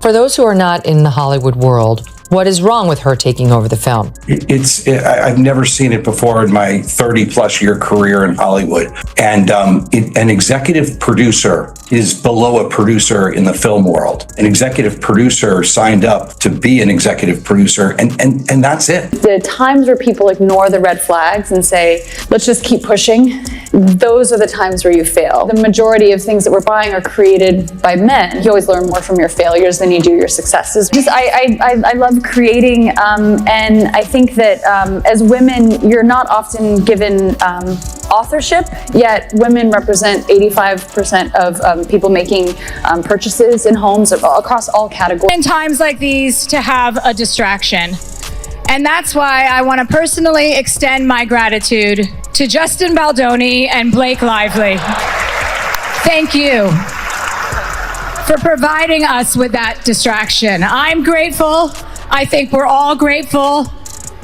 For those who are not in the Hollywood world, what is wrong with her taking over the film? I've never seen it before in my 30-plus year career in Hollywood. And an executive producer is below a producer in the film world. An executive producer signed up to be an executive producer, and that's it. The times where people ignore the red flags and say, let's just keep pushing, those are the times where you fail. The majority of things that we're buying are created by men. You always learn more from your failures than you do your successes. I love creating, and I think that as women, you're not often given authorship, yet women represent 85% of people making purchases in homes across all categories. In times like these, to have a distraction. And that's why I want to personally extend my gratitude to Justin Baldoni and Blake Lively. Thank you for providing us with that distraction. I'm grateful. I think we're all grateful.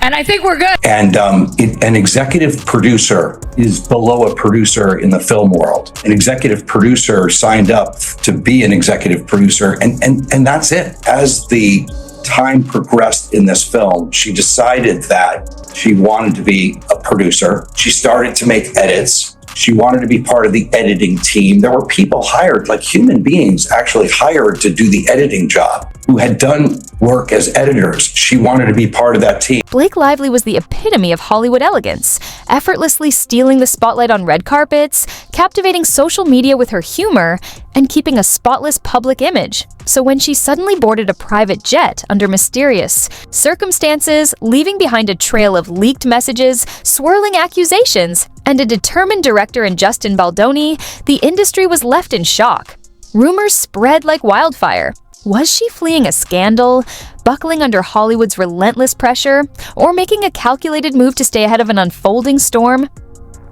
And I think we're good. And an executive producer is below a producer in the film world. An executive producer signed up to be an executive producer, and that's it. As the time progressed in this film, she decided that she wanted to be a producer. She started to make edits. She wanted to be part of the editing team. There were people hired, like human beings actually hired to do the editing job, who had done work as editors. She wanted to be part of that team. Blake Lively was the epitome of Hollywood elegance, effortlessly stealing the spotlight on red carpets, captivating social media with her humor, and keeping a spotless public image. So when she suddenly boarded a private jet under mysterious circumstances, leaving behind a trail of leaked messages, swirling accusations, and a determined director in Justin Baldoni, the industry was left in shock. Rumors spread like wildfire. Was she fleeing a scandal, buckling under Hollywood's relentless pressure, or making a calculated move to stay ahead of an unfolding storm?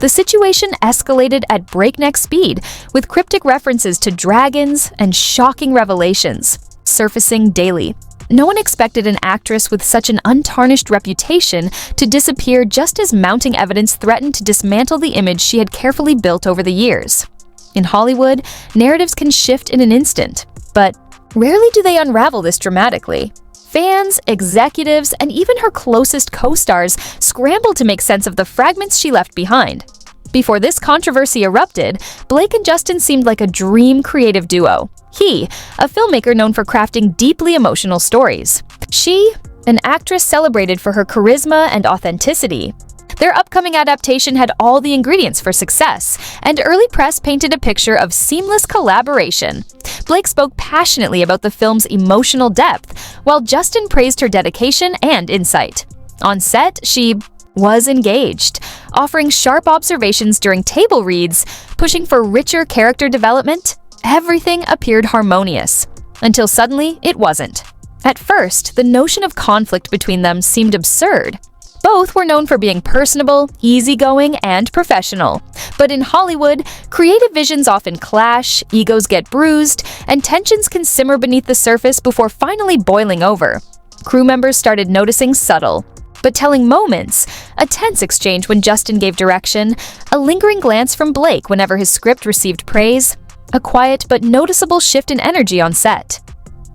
The situation escalated at breakneck speed, with cryptic references to dragons and shocking revelations surfacing daily. No one expected an actress with such an untarnished reputation to disappear just as mounting evidence threatened to dismantle the image she had carefully built over the years. In Hollywood, narratives can shift in an instant, but rarely do they unravel this dramatically. Fans, executives, and even her closest co-stars scrambled to make sense of the fragments she left behind. Before this controversy erupted, Blake and Justin seemed like a dream creative duo. He, a filmmaker known for crafting deeply emotional stories. She, an actress celebrated for her charisma and authenticity. Their upcoming adaptation had all the ingredients for success, and early press painted a picture of seamless collaboration. Blake spoke passionately about the film's emotional depth, while Justin praised her dedication and insight. On set, she was engaged, offering sharp observations during table reads, pushing for richer character development. Everything appeared harmonious, until suddenly it wasn't. At first, the notion of conflict between them seemed absurd. Both were known for being personable, easygoing, and professional. But in Hollywood, creative visions often clash, egos get bruised, and tensions can simmer beneath the surface before finally boiling over. Crew members started noticing subtle, but telling moments, a tense exchange when Justin gave direction, a lingering glance from Blake whenever his script received praise, a quiet but noticeable shift in energy on set.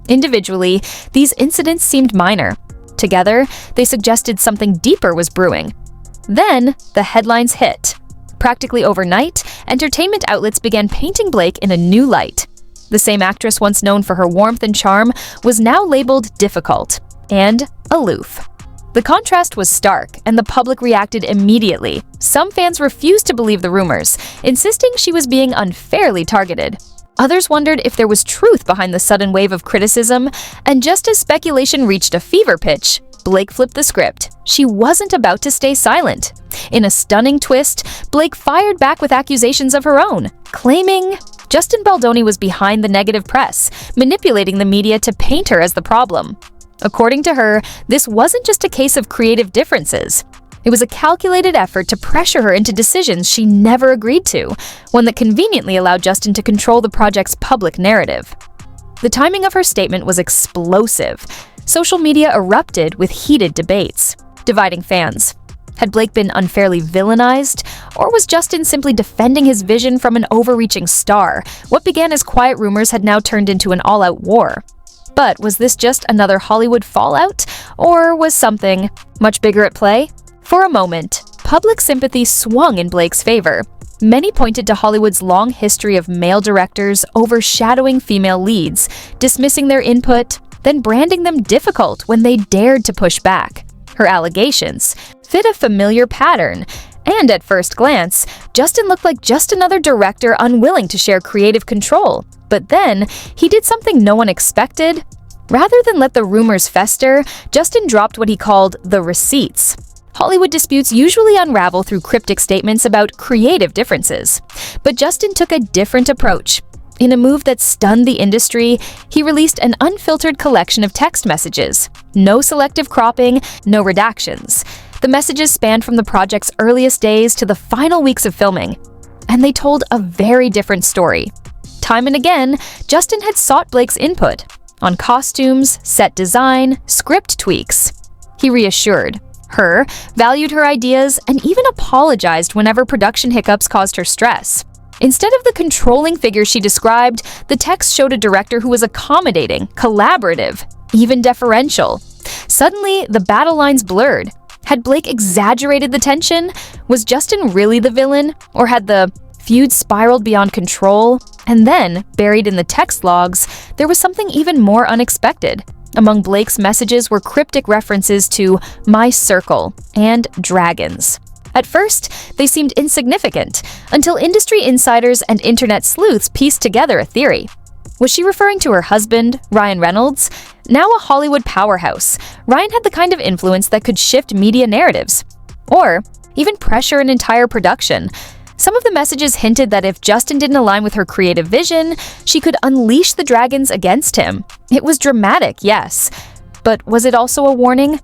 Individually, these incidents seemed minor. Together, they suggested something deeper was brewing. Then, the headlines hit. Practically overnight, entertainment outlets began painting Blake in a new light. The same actress once known for her warmth and charm was now labeled difficult and aloof. The contrast was stark, and the public reacted immediately. Some fans refused to believe the rumors, insisting she was being unfairly targeted. Others wondered if there was truth behind the sudden wave of criticism, and just as speculation reached a fever pitch, Blake flipped the script. She wasn't about to stay silent. In a stunning twist, Blake fired back with accusations of her own, claiming Justin Baldoni was behind the negative press, manipulating the media to paint her as the problem. According to her, this wasn't just a case of creative differences. It was a calculated effort to pressure her into decisions she never agreed to, one that conveniently allowed Justin to control the project's public narrative. The timing of her statement was explosive. Social media erupted with heated debates, dividing fans. Had Blake been unfairly villainized, or was Justin simply defending his vision from an overreaching star? What began as quiet rumors had now turned into an all-out war. But was this just another Hollywood fallout, or was something much bigger at play? For a moment, public sympathy swung in Blake's favor. Many pointed to Hollywood's long history of male directors overshadowing female leads, dismissing their input, then branding them difficult when they dared to push back. Her allegations fit a familiar pattern, and at first glance, Justin looked like just another director unwilling to share creative control. But then, he did something no one expected. Rather than let the rumors fester, Justin dropped what he called the receipts. Hollywood disputes usually unravel through cryptic statements about creative differences. But Justin took a different approach. In a move that stunned the industry, he released an unfiltered collection of text messages. No selective cropping, no redactions. The messages spanned from the project's earliest days to the final weeks of filming. And they told a very different story. Time and again, Justin had sought Blake's input on costumes, set design, script tweaks. He reassured her, valued her ideas, and even apologized whenever production hiccups caused her stress. Instead of the controlling figure she described, the text showed a director who was accommodating, collaborative, even deferential. Suddenly, the battle lines blurred. Had Blake exaggerated the tension? Was Justin really the villain? Or had the feud spiraled beyond control? And then, buried in the text logs, there was something even more unexpected. Among Blake's messages were cryptic references to my circle and dragons. At first, they seemed insignificant, until industry insiders and internet sleuths pieced together a theory. Was she referring to her husband, Ryan Reynolds? Now a Hollywood powerhouse, Ryan had the kind of influence that could shift media narratives, or even pressure an entire production. Some of the messages hinted that if Justin didn't align with her creative vision, she could unleash the dragons against him. It was dramatic, yes. But was it also a warning?